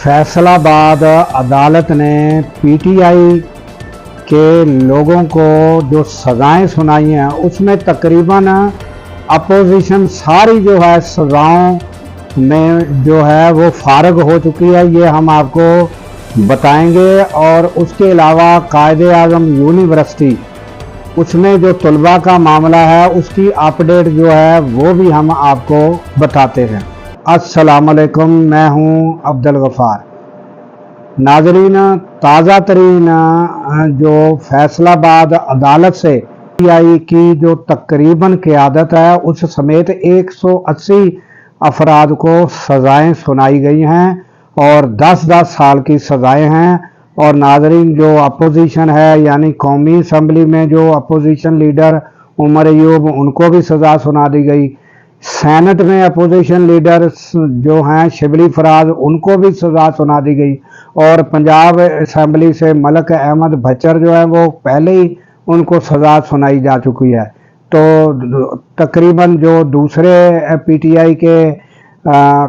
फैसलाबाद अदालत ने पीटीआई के लोगों को जो सज़ाएं सुनाई हैं उसमें तकरीबन अपोजिशन सारी जो है सज़ाओं में जो है वो फारग हो चुकी है। ये हम आपको बताएंगे। और उसके अलावा कायदे आज़म यूनिवर्सिटी उसमें जो तलबा का मामला है उसकी अपडेट जो है वो भी हम आपको बताते हैं। अस्सलाम वालेकुम, मैं हूं अब्दुल गफ़ार। नाज़रीन, ताज़ा तरीन जो फैसलाबाद अदालत से पीटीआई की जो तकरीबन क़यादत है उस समेत 180 अफराद को सज़ाएँ सुनाई गई हैं और 10-10 साल की सज़ाएँ हैं। और नाज़रीन, जो अपोजिशन है यानी कौमी असम्बली में जो अपोजिशन लीडर उमर अयूब उनको भी सज़ा सुना दी गई। सेनेट में अपोजिशन लीडर जो हैं शिबली फराज उनको भी सज़ा सुना दी गई। और पंजाब असम्बली से मलक अहमद भच्चर जो है वो पहले ही उनको सज़ा सुनाई जा चुकी है। तो तकरीबन जो दूसरे पीटीआई के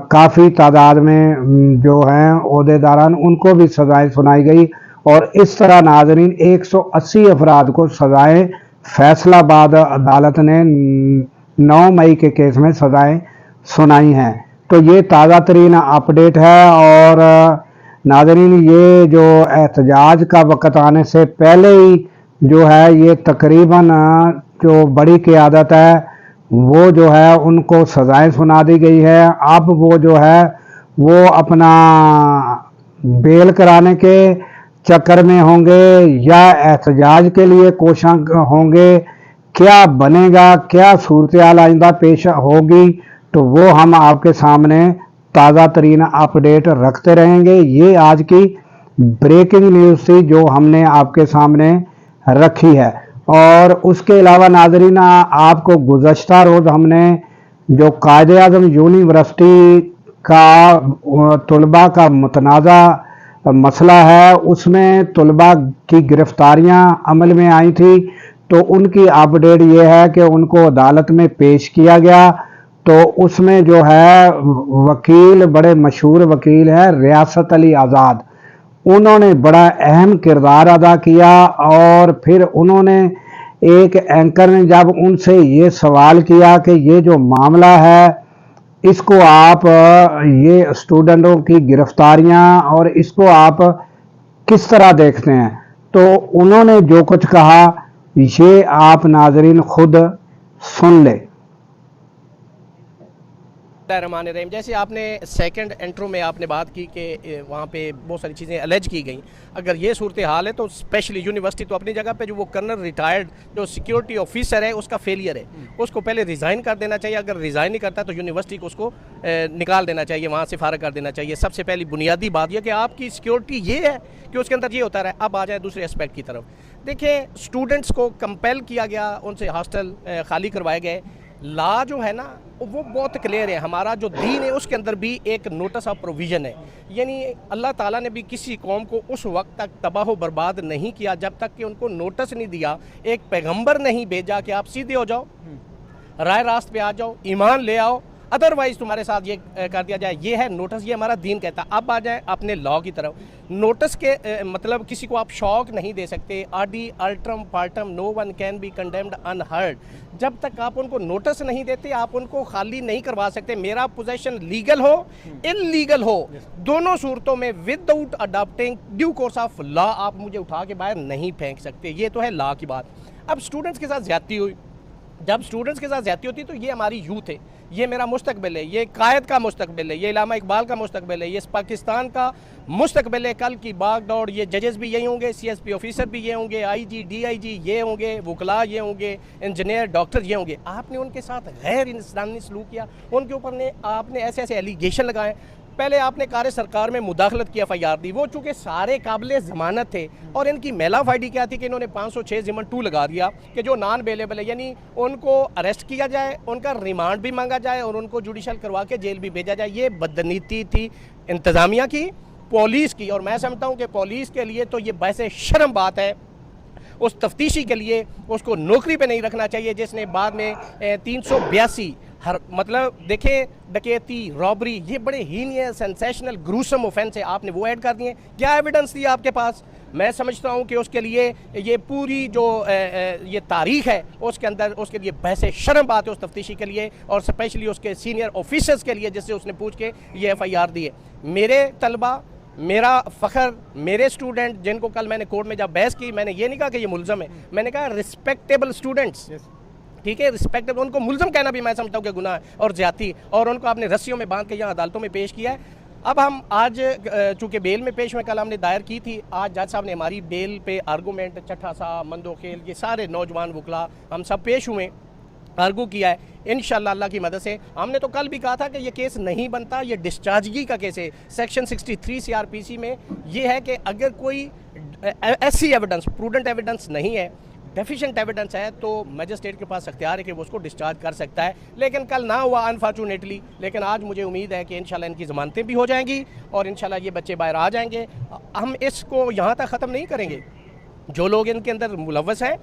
काफ़ी तादाद में जो हैं ओहदेदारान उनको भी सज़ाएँ सुनाई गई। और इस तरह नाज़रीन 180 अफराद को सज़ाएँ फैसलाबाद अदालत ने 9 मई के केस में सज़ाएँ सुनाई हैं। तो ये ताज़ा तरीन अपडेट है। और नाज़रीन, ये जो एहतजाज का वक़्त आने से पहले ही जो है ये तकरीबन जो बड़ी क़यादत है वो जो है उनको सज़ाएँ सुना दी गई है। अब वो जो है वो अपना बेल कराने के चक्कर में होंगे या एहतजाज के लिए कोशिश होंगे। क्या बनेगा, क्या सूरत-ए-हाल आइंदा पेश होगी, तो वो हम आपके सामने ताज़ा तरीन अपडेट रखते रहेंगे। ये आज की ब्रेकिंग न्यूज़ थी जो हमने आपके सामने रखी है। और उसके अलावा नाज़रीन, आपको गुज़श्ता रोज़ हमने जो कायदे आज़म यूनिवर्सिटी का तलबा का मुतनाज़ा मसला है उसमें तलबा की गिरफ्तारियां अमल में आई थी, तो उनकी अपडेट ये है कि उनको अदालत में पेश किया गया। तो उसमें जो है वकील, बड़े मशहूर वकील हैं रियासत अली आज़ाद, उन्होंने बड़ा अहम किरदार अदा किया। और फिर उन्होंने एक एंकर ने जब उनसे ये सवाल किया कि ये जो मामला है इसको आप ये स्टूडेंटों की गिरफ्तारियां और इसको आप किस तरह देखते हैं, तो उन्होंने जो कुछ कहा ये आप नाजरीन खुद सुन ले। रहमान-ए-रहीम, जैसे आपने सेकंड इंट्रो में आपने बात की कि वहाँ पे बहुत सारी चीज़ें अलेज की गई। अगर ये सूरत हाल है तो स्पेशली यूनिवर्सिटी तो अपनी जगह पे जो वो कर्नल रिटायर्ड जो सिक्योरिटी ऑफिसर है उसका फेलियर है, उसको पहले रिज़ाइन कर देना चाहिए। अगर रिज़ाइन नहीं करता तो यूनिवर्सिटी को उसको निकाल देना चाहिए, वहाँ से फारग कर देना चाहिए। सबसे पहली बुनियादी बात यह कि आपकी सिक्योरिटी ये है कि उसके अंदर ये होता रहे। अब आ जाए दूसरे एस्पेक्ट की तरफ। देखिए, स्टूडेंट्स को कंपेल किया गया, उनसे हॉस्टल खाली करवाए गए। लॉ जो है ना वो बहुत क्लियर है। हमारा जो दीन है उसके अंदर भी एक नोटिस ऑफ प्रोविज़न है, यानी अल्लाह ताला ने भी किसी कौम को उस वक्त तक तबाह बर्बाद नहीं किया जब तक कि उनको नोटिस नहीं दिया, एक पैगंबर नहीं भेजा कि आप सीधे हो जाओ, राय रास्त पे आ जाओ, ईमान ले आओ, अदरवाइज़ तुम्हारे साथ ये कर दिया जाए। ये है नोटिस, ये हमारा दीन कहता है। अब आ जाए अपने लॉ की तरफ। नोटिस के मतलब किसी को आप शौक नहीं दे सकते। आडी अल्ट्रम पार्टम no one can be condemned unheard. जब तक आप उनको नोटिस नहीं देते आप उनको खाली नहीं करवा सकते। मेरा पोजेशन लीगल हो इलीगल हो, दोनों सूरतों में without adopting due course of law आप मुझे उठा के बाहर नहीं फेंक सकते। ये तो है लॉ की बात। अब स्टूडेंट्स के साथ ज्यादती हुई, जब स्टूडेंट्स के साथ ज्यादती होती तो ये हमारी यूथ है, ये मेरा मुस्तकबिल है, ये कायद का मुस्तकबिल है, ये इलामा इकबाल का मुस्तकबिल है, ये पाकिस्तान का मुस्तकबिल है। कल की भाग दौड़, ये जजेस भी यही होंगे, सीएसपी ऑफिसर भी ये होंगे, आईजी डीआईजी ये होंगे, वकला ये होंगे, इंजीनियर डॉक्टर ये होंगे। आपने उनके साथ गैर इंसानी सलूक किया, उनके ऊपर आपने ऐसे ऐसे एलिगेशन लगाए। पहले आपने कार्य सरकार में मुदाखलत की, एफआईआर दी। वो चूँकि सारे काबिल ज़मानत थे और इनकी मेलाफाइडी क्या थी कि इन्होंने 506 ज़िमन 2 लगा दिया कि जो नॉन अवेलेबल है, यानी उनको अरेस्ट किया जाए, उनका रिमांड भी मांगा जाए और उनको जुडिशल करवा के जेल भी भेजा जाए। ये बदनीति थी इंतज़ामिया की, पुलिस की। और मैं समझता हूँ कि पुलिस के लिए तो ये वैसे शर्म बात है। उस तफ्तीशी के लिए उसको नौकरी पे नहीं रखना चाहिए जिसने बाद में 382 हर मतलब देखें, डकैती, रॉबरी, ये बड़े हीनियस, सेंसेशनल, ग्रूसम ऑफेंस है, आपने वो ऐड कर दिए। क्या एविडेंस दिया आपके पास? मैं समझता हूँ कि उसके लिए ये पूरी जो ये तारीख है उसके अंदर उसके लिए बहसे शर्म बात है उस तफ्तीशी के लिए, और स्पेशली उसके सीनियर ऑफिसर्स के लिए जिससे उसने पूछ के ये FIR दी है। मेरे तलबा, मेरा फ़ख्र, मेरे स्टूडेंट जिनको कल मैंने कोर्ट में जब बहस की, मैंने ये नहीं कहा कि ये मुल्ज़म है, मैंने कहा रिस्पेक्टेबल स्टूडेंट्स, ठीक है, रिस्पेक्टेबल। उनको मुल्ज़म कहना भी मैं समझता हूँ कि गुनाह है और ज़्यादती, और उनको आपने रस्सियों में बांध के यहाँ अदालतों में पेश किया है। अब हम आज चूँकि बेल में पेश हुए, कल हमने दायर की थी, आज जज साहब ने हमारी बेल पे आर्गूमेंट, चट्ठा साहब, मंदोखेल, ये सारे नौजवान वकला हम सब पेश हुए, आर्गू किया है। इंशाअल्लाह अल्लाह की मदद से हमने तो कल भी कहा था कि ये केस नहीं बनता, ये डिस्चार्जगी का केस है। सेक्शन 63 CRPC में ये है कि अगर कोई ऐसी एविडेंस, प्रूडेंट एविडेंस नहीं है, डेफिशिएंट एविडेंस है, तो मजिस्ट्रेट के पास अख्तियार है कि वो उसको डिस्चार्ज कर सकता है। लेकिन कल ना हुआ अनफॉर्चुनेटली, लेकिन आज मुझे उम्मीद है कि इंशाल्लाह इनकी ज़मानतें भी हो जाएंगी और इंशाल्लाह ये बच्चे बाहर आ जाएंगे। हम इसको यहाँ तक ख़त्म नहीं करेंगे। जो लोग इनके अंदर मुलव्वस हैं,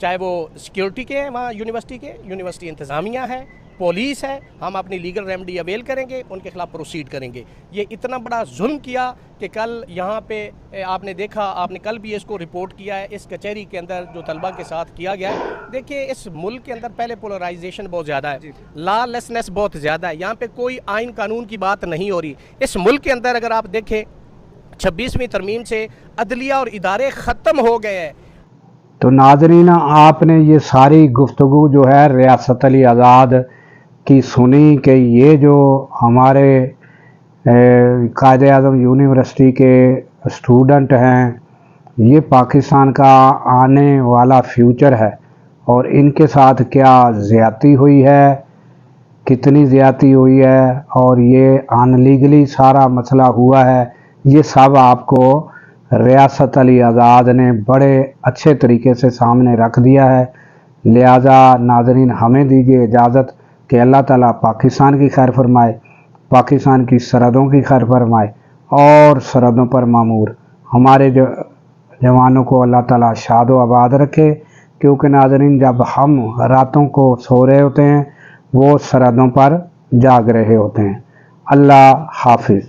चाहे वो सिक्योरिटी के हैं वहाँ यूनिवर्सिटी इंतज़ामिया है, पुलिस है, हम अपनी लीगल रेमेडी अवेल करेंगे, उनके खिलाफ प्रोसीड करेंगे। ये इतना बड़ा जुल्म किया कि कल यहाँ पे आपने देखा, आपने कल भी इसको रिपोर्ट किया है, इस कचहरी के अंदर जो तलबा के साथ किया गया है। देखिए, इस मुल्क के अंदर पहले पोलराइजेशन बहुत ज़्यादा है, लॉलेसनेस बहुत ज़्यादा है, यहाँ पे कोई आइन कानून की बात नहीं हो रही। इस मुल्क के अंदर अगर आप देखें 26वीं तरमीम से अदलिया और इदारे ख़त्म हो गए हैं। तो नाज़रीन, आपने ये सारी गुफ्तगू जो है रियासत अली आज़ाद की सुनी कि ये जो हमारे कायद-ए-आज़म यूनिवर्सिटी के स्टूडेंट हैं, ये पाकिस्तान का आने वाला फ्यूचर है, और इनके साथ क्या ज़्यादती हुई है, कितनी ज़्यादती हुई है, और ये अनलीगली सारा मसला हुआ है, ये सब आपको रियासत अली आज़ाद ने बड़े अच्छे तरीके से सामने रख दिया है। लिहाजा नाज़रीन, हमें दीजिए इजाज़त कि अल्लाह ताला पाकिस्तान की खैर फरमाए, पाकिस्तान की सरहदों की खैर फरमाए, और सरहदों पर मामूर हमारे जवानों को अल्लाह ताला शाद व आबाद रखे। क्योंकि नाज़रीन, जब हम रातों को सो रहे होते हैं, वो सरहदों पर जाग रहे होते हैं। अल्लाह हाफिज़।